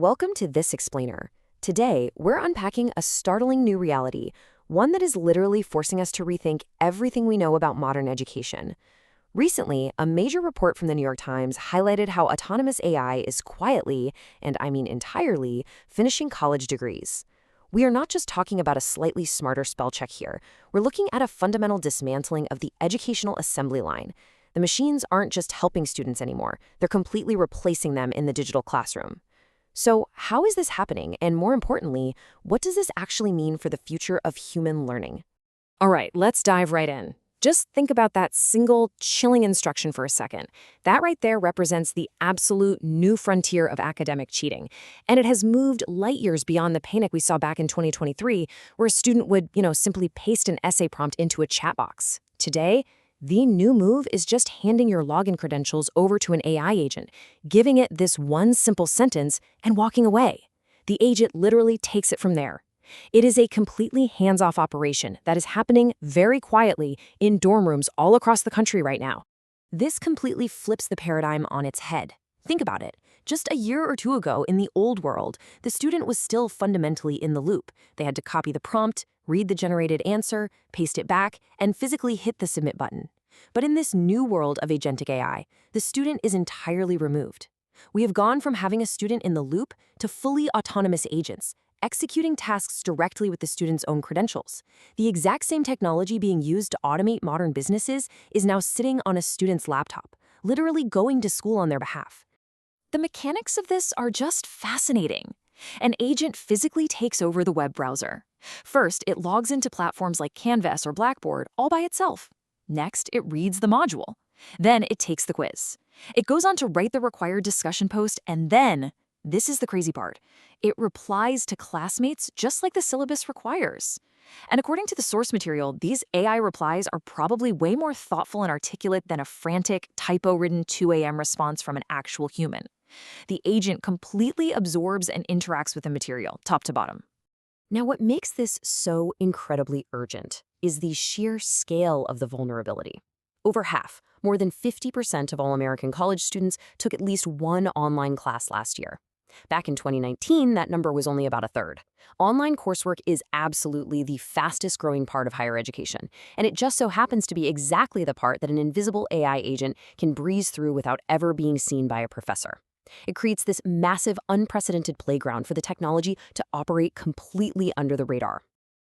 Welcome to This Explainer. Today, we're unpacking a startling new reality, one that is literally forcing us to rethink everything we know about modern education. Recently, a major report from the New York Times highlighted how autonomous AI is quietly, and I mean entirely, finishing college degrees. We are not just talking about a slightly smarter spell check here. We're looking at a fundamental dismantling of the educational assembly line. The machines aren't just helping students anymore, they're completely replacing them in the digital classroom. So, how is this happening? And more importantly, what does this actually mean for the future of human learning? All right, let's dive right in. Just think about that single chilling instruction for a second. That right there represents the absolute new frontier of academic cheating. And it has moved light years beyond the panic we saw back in 2023, where a student would, simply paste an essay prompt into a chat box. Today, the new move is just handing your login credentials over to an AI agent, giving it this one simple sentence, and walking away. The agent literally takes it from there. It is a completely hands-off operation that is happening very quietly in dorm rooms all across the country right now. This completely flips the paradigm on its head. Think about it. Just a year or two ago in the old world, the student was still fundamentally in the loop. They had to copy the prompt, read the generated answer, paste it back, and physically hit the submit button. But in this new world of agentic AI, the student is entirely removed. We have gone from having a student in the loop to fully autonomous agents, executing tasks directly with the student's own credentials. The exact same technology being used to automate modern businesses is now sitting on a student's laptop, literally going to school on their behalf. The mechanics of this are just fascinating. An agent physically takes over the web browser. First, it logs into platforms like Canvas or Blackboard all by itself. Next, it reads the module. Then it takes the quiz. It goes on to write the required discussion post, and then, this is the crazy part, it replies to classmates just like the syllabus requires. And according to the source material, these AI replies are probably way more thoughtful and articulate than a frantic, typo-ridden 2 a.m. response from an actual human. The agent completely absorbs and interacts with the material, top to bottom. Now, what makes this so incredibly urgent is the sheer scale of the vulnerability. Over half, more than 50% of all American college students took at least one online class last year. Back in 2019, that number was only about a third. Online coursework is absolutely the fastest growing part of higher education, and it just so happens to be exactly the part that an invisible AI agent can breeze through without ever being seen by a professor. It creates this massive, unprecedented playground for the technology to operate completely under the radar.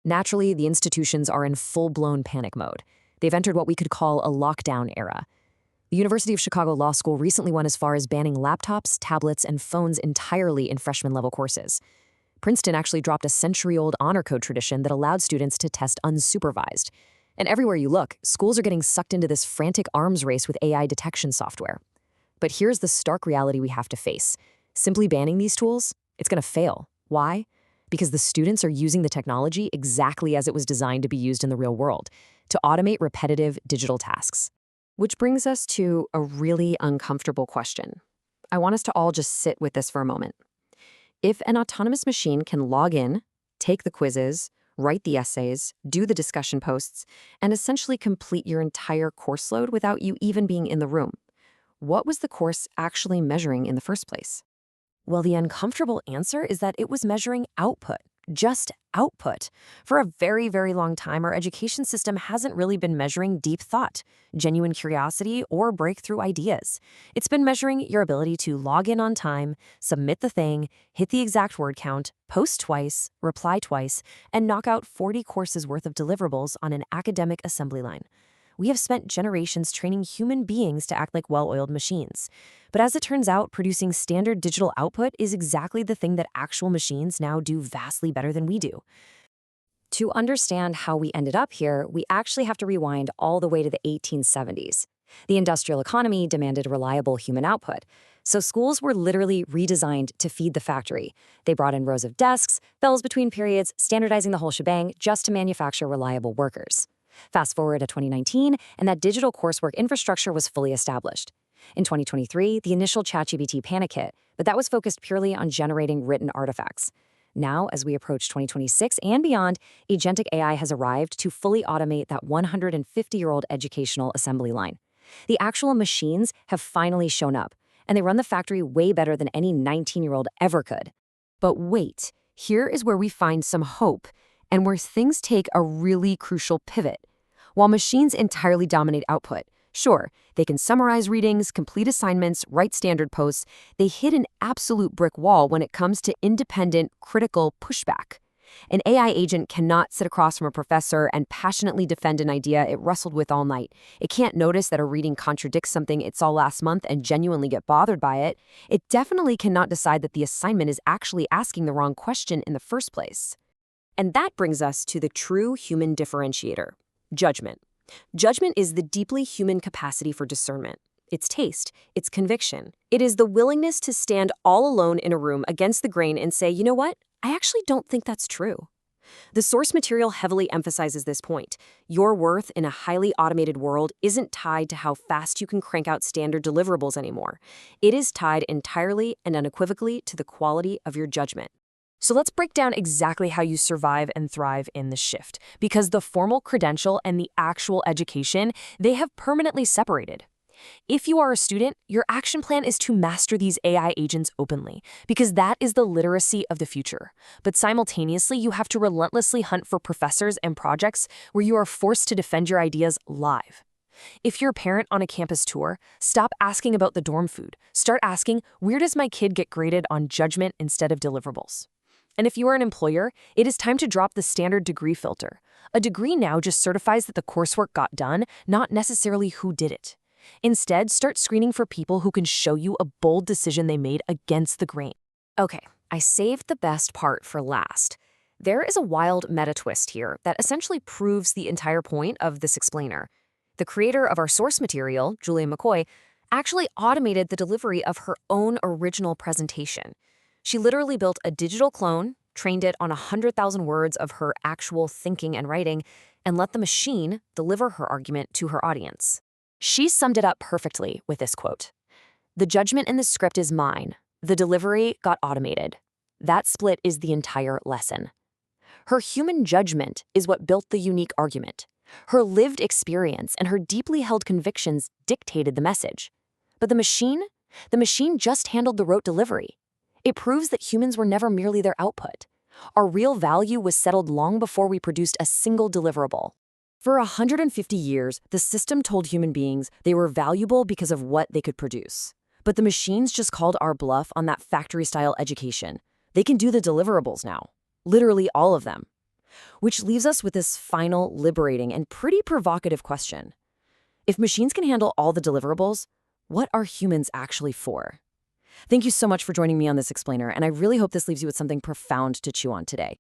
Naturally, the institutions are in full-blown panic mode. They've entered what we could call a lockdown era. The University of Chicago Law School recently went as far as banning laptops, tablets, and phones entirely in freshman-level courses. Princeton actually dropped a century-old honor code tradition that allowed students to test unsupervised. And everywhere you look, schools are getting sucked into this frantic arms race with AI detection software. But here's the stark reality we have to face. Simply banning these tools, it's going to fail. Why? Because the students are using the technology exactly as it was designed to be used in the real world, to automate repetitive digital tasks. Which brings us to a really uncomfortable question. I want us to all just sit with this for a moment. If an autonomous machine can log in, take the quizzes, write the essays, do the discussion posts, and essentially complete your entire course load without you even being in the room, what was the course actually measuring in the first place? Well, the uncomfortable answer is that it was measuring output, just output. For a very, very long time, our education system hasn't really been measuring deep thought, genuine curiosity, or breakthrough ideas. It's been measuring your ability to log in on time, submit the thing, hit the exact word count, post twice, reply twice, and knock out 40 courses worth of deliverables on an academic assembly line. We have spent generations training human beings to act like well-oiled machines. But as it turns out, producing standard digital output is exactly the thing that actual machines now do vastly better than we do. To understand how we ended up here, we actually have to rewind all the way to the 1870s. The industrial economy demanded reliable human output. So schools were literally redesigned to feed the factory. They brought in rows of desks, bells between periods, standardizing the whole shebang just to manufacture reliable workers. Fast forward to 2019, and that digital coursework infrastructure was fully established. In 2023, the initial ChatGPT panic hit, but that was focused purely on generating written artifacts. Now, as we approach 2026 and beyond, agentic AI has arrived to fully automate that 150-year-old educational assembly line. The actual machines have finally shown up, and they run the factory way better than any 19-year-old ever could. But wait, here is where we find some hope and where things take a really crucial pivot. While machines entirely dominate output, sure, they can summarize readings, complete assignments, write standard posts, they hit an absolute brick wall when it comes to independent, critical pushback. An AI agent cannot sit across from a professor and passionately defend an idea it wrestled with all night. It can't notice that a reading contradicts something it saw last month and genuinely get bothered by it. It definitely cannot decide that the assignment is actually asking the wrong question in the first place. And that brings us to the true human differentiator, judgment. Judgment is the deeply human capacity for discernment. It's taste, it's conviction. It is the willingness to stand all alone in a room against the grain and say, you know what? I actually don't think that's true. The source material heavily emphasizes this point. Your worth in a highly automated world isn't tied to how fast you can crank out standard deliverables anymore. It is tied entirely and unequivocally to the quality of your judgment. So let's break down exactly how you survive and thrive in the shift, because the formal credential and the actual education, they have permanently separated. If you are a student, your action plan is to master these AI agents openly, because that is the literacy of the future. But simultaneously, you have to relentlessly hunt for professors and projects where you are forced to defend your ideas live. If you're a parent on a campus tour, stop asking about the dorm food. Start asking, where does my kid get graded on judgment instead of deliverables? And if you are an employer, it is time to drop the standard degree filter. A degree now just certifies that the coursework got done, not necessarily who did it. Instead, start screening for people who can show you a bold decision they made against the grain. Okay, I saved the best part for last. There is a wild meta twist here that essentially proves the entire point of this explainer. The creator of our source material, Julia McCoy, actually automated the delivery of her own original presentation. She literally built a digital clone, trained it on 100,000 words of her actual thinking and writing, and let the machine deliver her argument to her audience. She summed it up perfectly with this quote: "The judgment in the script is mine. The delivery got automated. That split is the entire lesson." Her human judgment is what built the unique argument. Her lived experience and her deeply held convictions dictated the message. But the machine just handled the rote delivery. It proves that humans were never merely their output. Our real value was settled long before we produced a single deliverable. For 150 years, the system told human beings they were valuable because of what they could produce. But the machines just called our bluff on that factory-style education. They can do the deliverables now. Literally all of them. Which leaves us with this final, liberating, and pretty provocative question. If machines can handle all the deliverables, what are humans actually for? Thank you so much for joining me on this explainer, and I really hope this leaves you with something profound to chew on today.